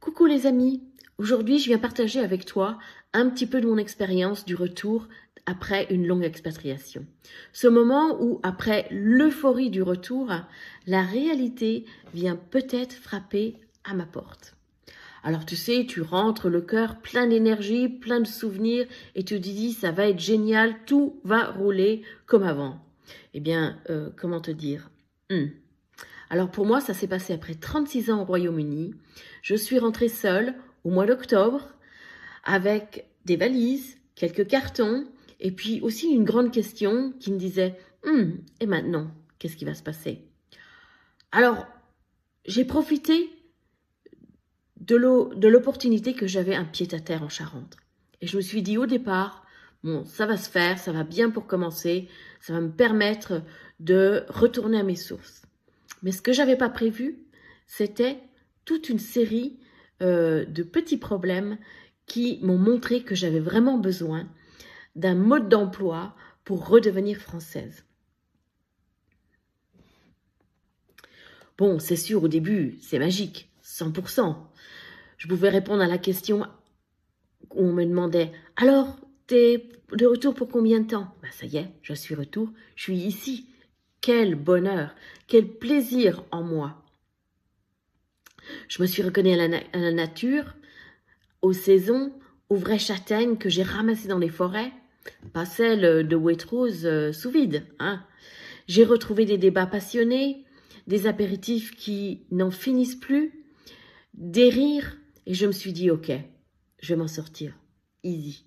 Coucou les amis, aujourd'hui je viens partager avec toi un petit peu de mon expérience du retour après une longue expatriation. Ce moment où, après l'euphorie du retour, la réalité vient peut-être frapper à ma porte. Alors tu sais, tu rentres le cœur plein d'énergie, plein de souvenirs et tu te dis ça va être génial, tout va rouler comme avant. Eh bien, comment te dire Alors pour moi, ça s'est passé après 36 ans au Royaume-Uni. Je suis rentrée seule au mois d'octobre avec des valises, quelques cartons et puis aussi une grande question qui me disait « Et maintenant, qu'est-ce qui va se passer ?» Alors, j'ai profité de l'opportunité que j'avais un pied-à-terre en Charente. Et je me suis dit au départ, bon, ça va se faire, ça va bien pour commencer, ça va me permettre de retourner à mes sources. Mais ce que je n'avais pas prévu, c'était toute une série de petits problèmes qui m'ont montré que j'avais vraiment besoin d'un mode d'emploi pour redevenir française. Bon, c'est sûr, au début, c'est magique, 100%. Je pouvais répondre à la question où on me demandait « Alors, t'es de retour pour combien de temps ?» Ben, ça y est, je suis retour, je suis ici. Quel bonheur, quel plaisir en moi. Je me suis reconnue à la nature, aux saisons, aux vraies châtaignes que j'ai ramassées dans les forêts, pas celles de Waitrose sous vide. J'ai retrouvé des débats passionnés, des apéritifs qui n'en finissent plus, des rires, et je me suis dit, ok, je vais m'en sortir, easy.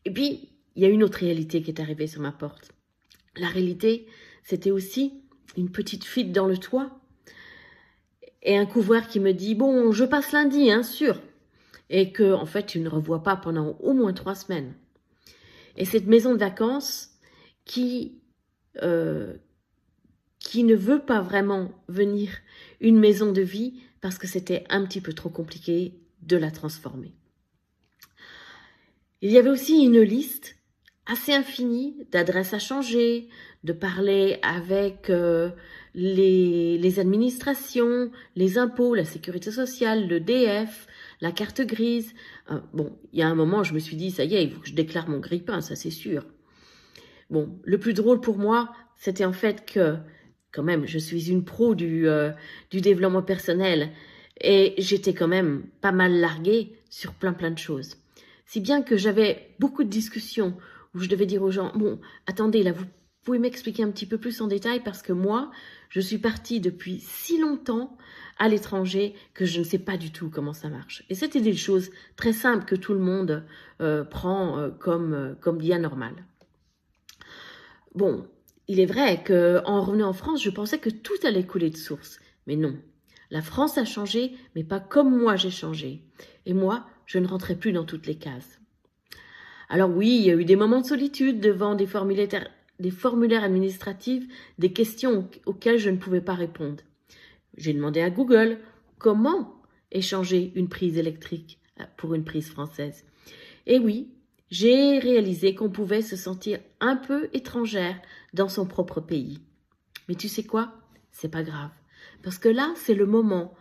Et puis, il y a une autre réalité qui est arrivée sur ma porte. La réalité, c'était aussi une petite fuite dans le toit et un couvreur qui me dit, bon, je passe lundi, sûr. Et que, en fait, tu ne revois pas pendant au moins 3 semaines. Et cette maison de vacances qui ne veut pas vraiment venir une maison de vie parce que c'était un petit peu trop compliqué de la transformer. Il y avait aussi une liste assez infinie d'adresses à changer, de parler avec les administrations, les impôts, la sécurité sociale, le DF, la carte grise. Bon, il y a un moment, je me suis dit, ça y est, il faut que je déclare mon grille-pain, ça c'est sûr. Bon, le plus drôle pour moi, c'était en fait que, quand même, je suis une pro du développement personnel et j'étais quand même pas mal larguée sur plein de choses. Si bien que j'avais beaucoup de discussions où je devais dire aux gens, bon, attendez, là, vous pouvez m'expliquer un petit peu plus en détail parce que moi, je suis partie depuis si longtemps à l'étranger que je ne sais pas du tout comment ça marche. Et c'était des choses très simples que tout le monde prend comme bien normal. Bon, il est vrai qu'en revenant en France, je pensais que tout allait couler de source. Mais non, la France a changé, mais pas comme moi j'ai changé. Et moi, je ne rentrais plus dans toutes les cases. Alors oui, il y a eu des moments de solitude devant des formulaires administratifs, des questions auxquelles je ne pouvais pas répondre. J'ai demandé à Google comment échanger une prise électrique pour une prise française. Et oui, j'ai réalisé qu'on pouvait se sentir un peu étrangère dans son propre pays. Mais tu sais quoi? C'est pas grave. Parce que là, c'est le moment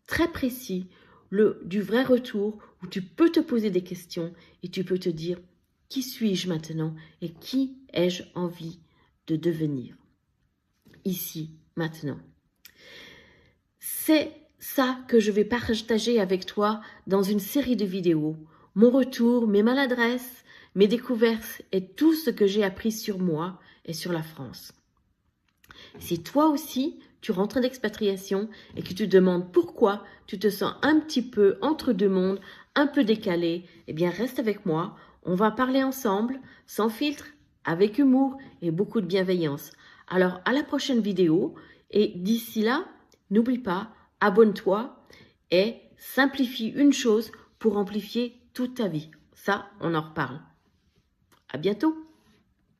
très précis du vrai retour où tu peux te poser des questions et tu peux te dire qui suis-je maintenant et qui ai-je envie de devenir ici, maintenant. C'est ça que je vais partager avec toi dans une série de vidéos. Mon retour, mes maladresses, mes découvertes et tout ce que j'ai appris sur moi et sur la France. Si toi aussi, tu rentres d'expatriation et que tu te demandes pourquoi tu te sens un petit peu entre deux mondes, un peu décalé, eh bien reste avec moi. On va parler ensemble, sans filtre, avec humour et beaucoup de bienveillance. Alors à la prochaine vidéo et d'ici là, n'oublie pas, abonne-toi et simplifie une chose pour amplifier toute ta vie. Ça, on en reparle. À bientôt.